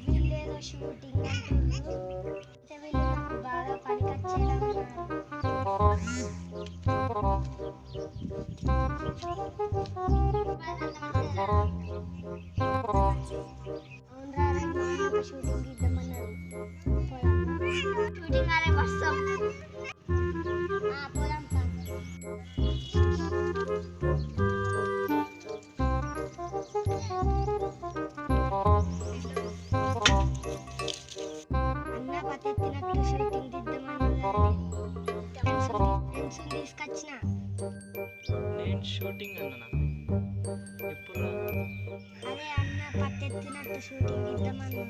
వీళ్ళేదో షూటింగ్ అంటున్నారు. వీళ్ళు నాకు బాగా పనికొచ్చేదన్నారు. అవునరా షూటింగ్ ఇద్దామన్నారు. షూటింగ్ అనే వస్తాం. పోదాం అన్న పత్తెత్తినట్టు షూటింగ్ దిద్దామన్నారు. ఫ్రెండ్స్ తీసుకొచ్చిన. నేను షూటింగ్ అన్నా ఎప్పుడు అదే అన్న పత్తెత్తినట్టు షూటింగ్ ఇద్దామన్నారు.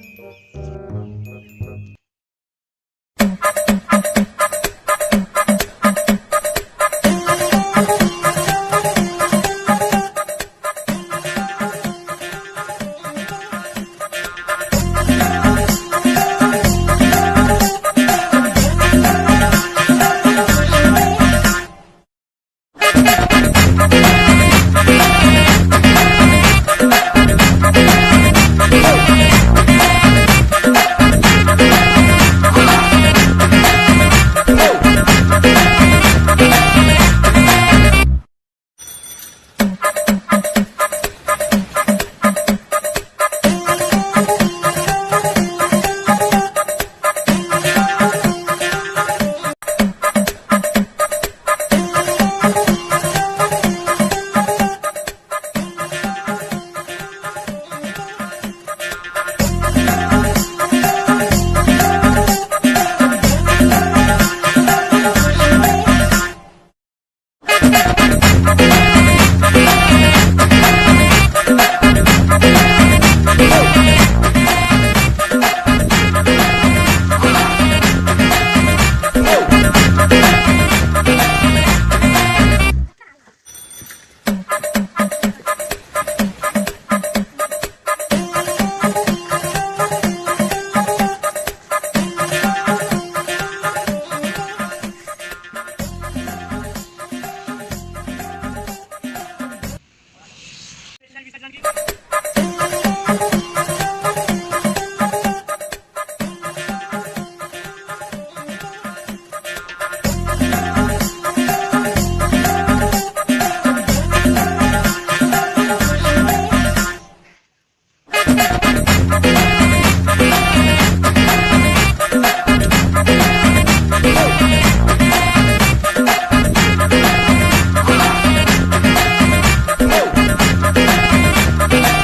Hey!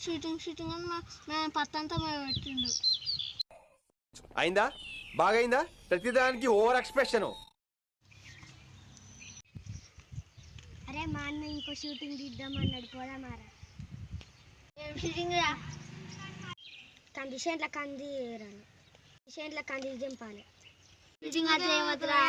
షూటింగ్ అని మేము పత్తంతా మేము పెట్టిండు. అయిందా? బాగైందా? ప్రతిదానికి ఓవర్ ఎక్స్ప్రెషన్. అరే మా అన్న ఇంకో షూటింగ్ తీద్దామన్నాడు, పోదామారా? ఏం షూటింగ్ రా? కందిషేంట్ల కంది దింపాలి. షూటింగ్ అయితే ఏమవుతుందా?